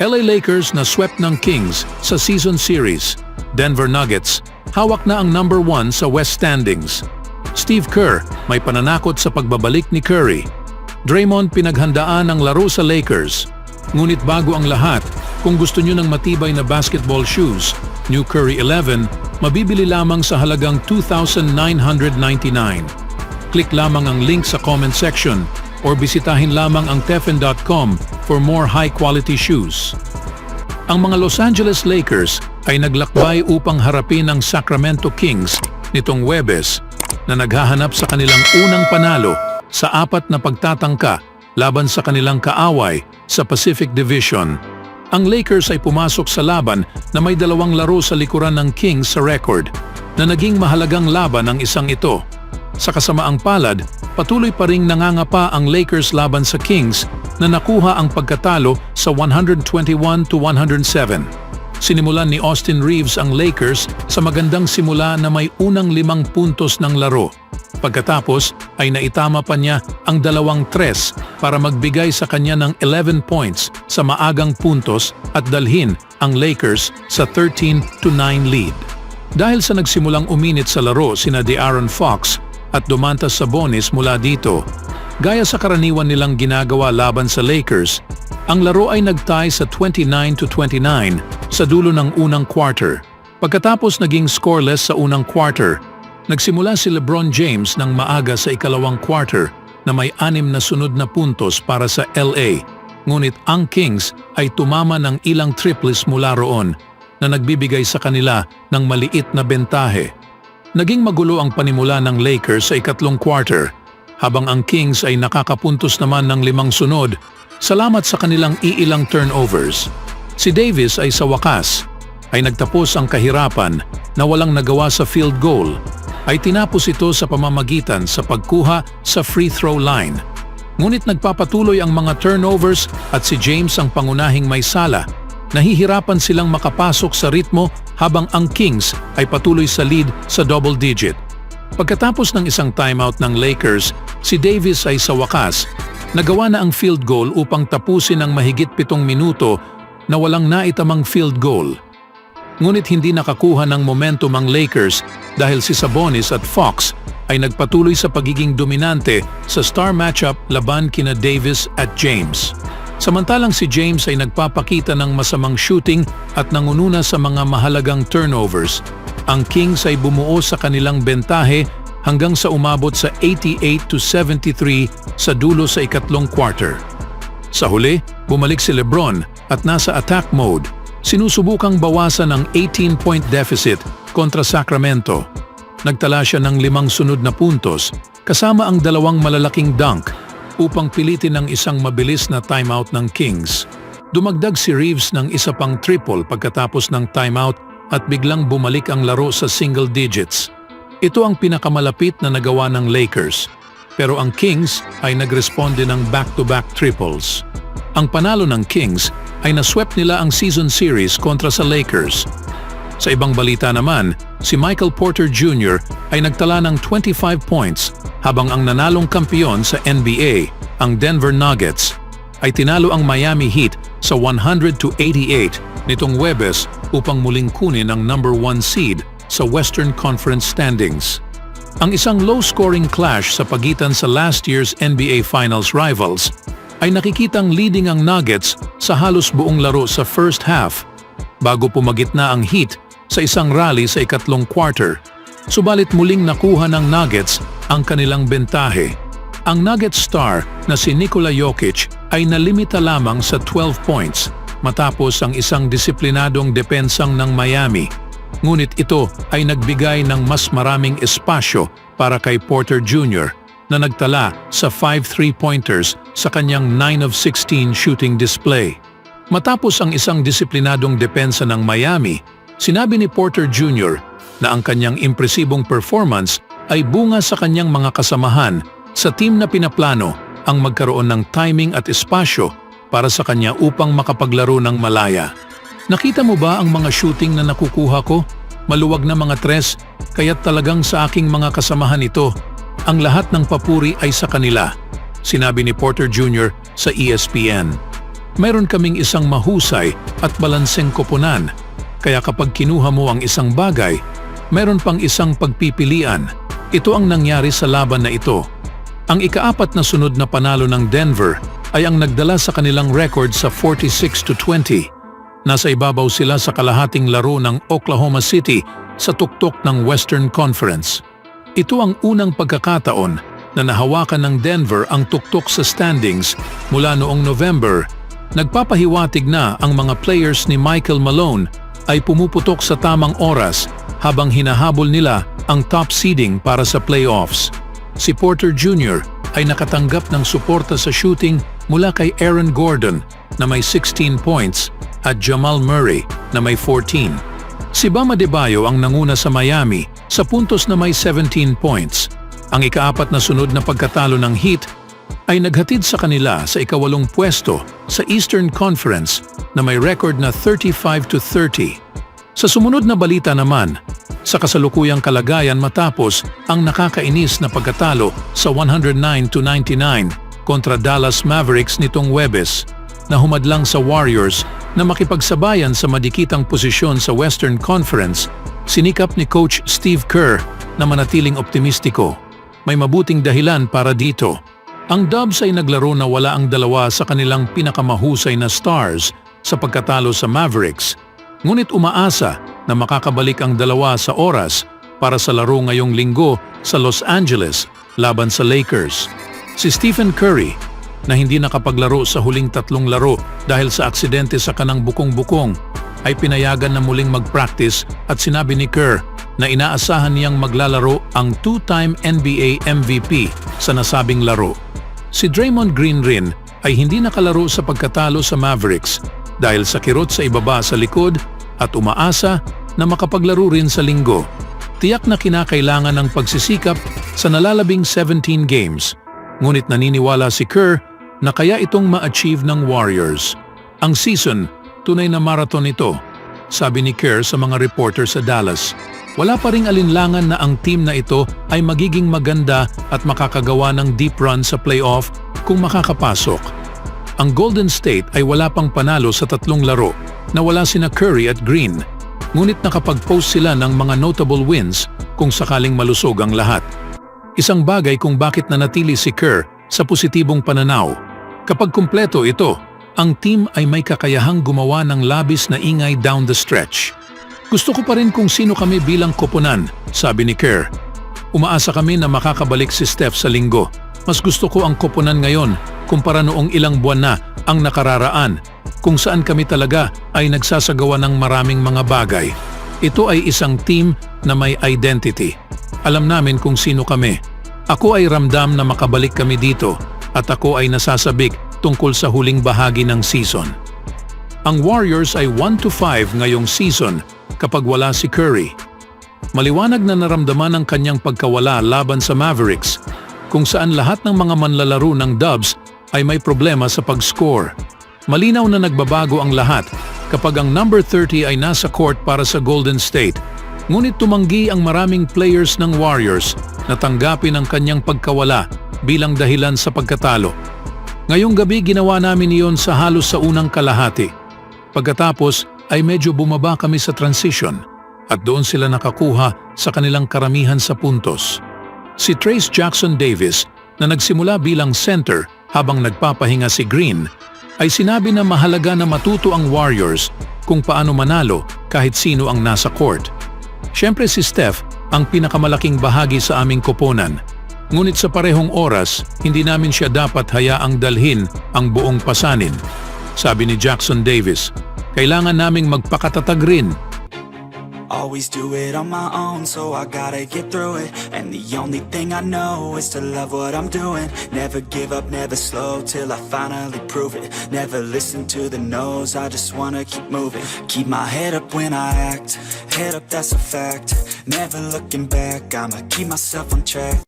LA Lakers na swept ng Kings sa season series. Denver Nuggets, hawak na ang number 1 sa West standings. Steve Kerr, may pananakot sa pagbabalik ni Curry. Draymond, pinaghandaan ang laro sa Lakers. Ngunit bago ang lahat, kung gusto nyo ng matibay na basketball shoes, New Curry 11, mabibili lamang sa halagang $2,999. Click lamang ang link sa comment section or bisitahin lamang ang tefen.com for more high-quality shoes. Ang mga Los Angeles Lakers ay naglakbay upang harapin ang Sacramento Kings nitong Huwebes na naghahanap sa kanilang unang panalo sa 4 na pagtatangka laban sa kanilang kaaway sa Pacific Division. Ang Lakers ay pumasok sa laban na may 2 laro sa likuran ng Kings sa record na naging mahalagang laban ang isang ito. Sa kasamaang palad, patuloy pa ring nangangapa ang Lakers laban sa Kings na nakuha ang pagkatalo sa 121-107. Sinimulan ni Austin Reeves ang Lakers sa magandang simula na may unang 5 puntos ng laro. Pagkatapos ay naitama pa niya ang 2 tres para magbigay sa kanya ng 11 points sa maagang puntos at dalhin ang Lakers sa 13-9 lead. Dahil sa nagsimulang uminit sa laro sina De'Aaron Fox at Domantas Sabonis mula dito, gaya sa karaniwan nilang ginagawa laban sa Lakers, ang laro ay nag-tie sa 29-29 sa dulo ng unang quarter. Pagkatapos naging scoreless sa unang quarter, nagsimula si LeBron James ng maaga sa ikalawang quarter na may 6 na sunod na puntos para sa LA. Ngunit ang Kings ay tumama ng ilang triples mula roon na nagbibigay sa kanila ng maliit na bentahe. Naging magulo ang panimula ng Lakers sa ikatlong quarter, habang ang Kings ay nakakapuntos naman ng 5 sunod salamat sa kanilang iilang turnovers. Si Davis ay sa wakas ay nagtapos ang kahirapan na walang nagawa sa field goal, ay tinapos ito sa pamamagitan sa pagkuha sa free throw line. Ngunit nagpapatuloy ang mga turnovers at si James ang pangunahing may sala. Nahihirapan silang makapasok sa ritmo habang ang Kings ay patuloy sa lead sa double digit. Pagkatapos ng isang timeout ng Lakers, si Davis ay sa wakas nagawa na ang field goal upang tapusin ang mahigit 7 minuto na walang naitamang field goal. Ngunit hindi nakakuha ng momentum ang Lakers dahil si Sabonis at Fox ay nagpatuloy sa pagiging dominante sa star matchup laban kina Davis at James. Samantalang si James ay nagpapakita ng masamang shooting at nangununa sa mga mahalagang turnovers, ang Kings ay bumuo sa kanilang bentahe hanggang sa umabot sa 88-73 sa dulo sa ikatlong quarter. Sa huli, bumalik si LeBron at nasa attack mode, sinusubukang bawasan ang 18-point deficit kontra Sacramento. Nagtala siya ng 5 sunod na puntos kasama ang 2 malalaking dunk upang pilitin ang isang mabilis na timeout ng Kings. Dumagdag si Reeves ng isa pang triple pagkatapos ng timeout at biglang bumalik ang laro sa single digits. Ito ang pinakamalapit na nagawa ng Lakers, pero ang Kings ay nagresponde ng back-to-back triples. Ang panalo ng Kings ay naswept nila ang season series kontra sa Lakers. Sa ibang balita naman, si Michael Porter Jr. ay nagtala ng 25 points habang ang nanalong kampiyon sa NBA, ang Denver Nuggets, ay tinalo ang Miami Heat sa 100-88 nitong Huwebes upang muling kunin ang number 1 seed sa Western Conference standings. Ang isang low-scoring clash sa pagitan sa last year's NBA Finals rivals ay nakikitang leading ang Nuggets sa halos buong laro sa first half bago pumagitna ang Heat sa isang rally sa ikatlong quarter. Subalit muling nakuha ng Nuggets ang kanilang bentahe. Ang Nuggets star na si Nikola Jokic ay nalimita lamang sa 12 points matapos ang isang disiplinadong depensang ng Miami. Ngunit ito ay nagbigay ng mas maraming espasyo para kay Porter Jr. na nagtala sa 5 3-pointers sa kanyang 9 of 16 shooting display. Matapos ang isang disiplinadong depensa ng Miami, sinabi ni Porter Jr. na ang kanyang impresibong performance ay bunga sa kanyang mga kasamahan sa team na pinaplano ang magkaroon ng timing at espasyo para sa kanya upang makapaglaro ng malaya. Nakita mo ba ang mga shooting na nakukuha ko? Maluwag na mga tres, kaya't talagang sa aking mga kasamahan ito, ang lahat ng papuri ay sa kanila, sinabi ni Porter Jr. sa ESPN. Mayroon kaming isang mahusay at balanseng koponan, kaya kapag kinuha mo ang isang bagay, mayroon pang isang pagpipilian. Ito ang nangyari sa laban na ito. Ang ika-4 na sunod na panalo ng Denver ay ang nagdala sa kanilang record sa 46-20. Nasa ibabaw sila sa kalahating laro ng Oklahoma City sa tuktok ng Western Conference. Ito ang unang pagkakataon na nahawakan ng Denver ang tuktok sa standings mula noong November. Nagpapahiwatig na ang mga players ni Michael Malone ay pumuputok sa tamang oras habang hinahabol nila ang top seeding para sa playoffs. Si Porter Jr. ay nakatanggap ng suporta sa shooting mula kay Aaron Gordon na may 16 points at Jamal Murray na may 14. Si Bam Adebayo ang nanguna sa Miami sa puntos na may 17 points. Ang ika-4 na sunod na pagkatalo ng Heat ay naghatid sa kanila sa ika-8 pwesto sa Eastern Conference na may record na 35-30. Sa sumunod na balita naman, sa kasalukuyang kalagayan matapos ang nakakainis na pagkatalo sa 109-99 kontra Dallas Mavericks nitong Huwebes, na humadlang sa Warriors na makipagsabayan sa madikitang posisyon sa Western Conference, sinikap ni Coach Steve Kerr na manatiling optimistiko. May mabuting dahilan para dito. Ang Dubs ay naglaro na wala ang dalawa sa kanilang pinakamahusay na stars sa pagkatalo sa Mavericks, ngunit umaasa na makakabalik ang dalawa sa oras para sa laro ngayong linggo sa Los Angeles laban sa Lakers. Si Stephen Curry, na hindi nakapaglaro sa huling 3 laro dahil sa aksidente sa kanang bukong-bukong, ay pinayagan na muling mag-practice at sinabi ni Kerr na inaasahan niyang maglalaro ang 2-time NBA MVP sa nasabing laro. Si Draymond Green rin ay hindi nakalaro sa pagkatalo sa Mavericks dahil sa kirot sa ibaba sa likod at umaasa na makapaglaro rin sa linggo. Tiyak na kinakailangan ng pagsisikap sa nalalabing 17 games, ngunit naniniwala si Kerr na kaya itong ma-achieve ng Warriors. Ang season, tunay na marathon ito, sabi ni Kerr sa mga reporter sa Dallas. Wala pa ring alinlangan na ang team na ito ay magiging maganda at makakagawa ng deep run sa playoff kung makakapasok. Ang Golden State ay wala pang panalo sa 3 laro na wala sina Curry at Green, ngunit nakapag-post sila ng mga notable wins kung sakaling malusog ang lahat. Isang bagay kung bakit nanatili si Kerr sa positibong pananaw. Kapag kumpleto ito, ang team ay may kakayahang gumawa ng labis na ingay down the stretch. Gusto ko pa rin kung sino kami bilang koponan, sabi ni Kerr. Umaasa kami na makakabalik si Steph sa linggo. Mas gusto ko ang koponan ngayon kumpara noong ilang buwan na ang nakararaan, kung saan kami talaga ay nagsasagawa ng maraming mga bagay. Ito ay isang team na may identity. Alam namin kung sino kami. Ako ay ramdam na makabalik kami dito at ako ay nasasabik tungkol sa huling bahagi ng season. Ang Warriors ay 1-5 ngayong season kapag wala si Curry. Maliwanag na naramdaman ang kanyang pagkawala laban sa Mavericks, kung saan lahat ng mga manlalaro ng Dubs ay may problema sa pag-score. Malinaw na nagbabago ang lahat kapag ang number 30 ay nasa court para sa Golden State. Ngunit tumanggi ang maraming players ng Warriors na tanggapin ang kanyang pagkawala bilang dahilan sa pagkatalo. Ngayong gabi ginawa namin iyon sa halos sa unang kalahati. Pagkatapos ay medyo bumaba kami sa transition at doon sila nakakuha sa kanilang karamihan sa puntos. Si Trayce Jackson Davis na nagsimula bilang center habang nagpapahinga si Green ay sinabi na mahalaga na matuto ang Warriors kung paano manalo kahit sino ang nasa court. Siyempre si Steph ang pinakamalaking bahagi sa aming koponan. Ngunit sa parehong oras, hindi namin siya dapat hayaang dalhin ang buong pasanin. Sabi ni Jackson Davis, kailangan naming magpakatatag rin. Always do it on my own, so I gotta get through it. And the only thing I know is to love what I'm doing. Never give up, never slow, till I finally prove it. Never listen to the no's, I just wanna keep moving. Keep my head up when I act, head up, that's a fact. Never looking back, I'ma keep myself on track.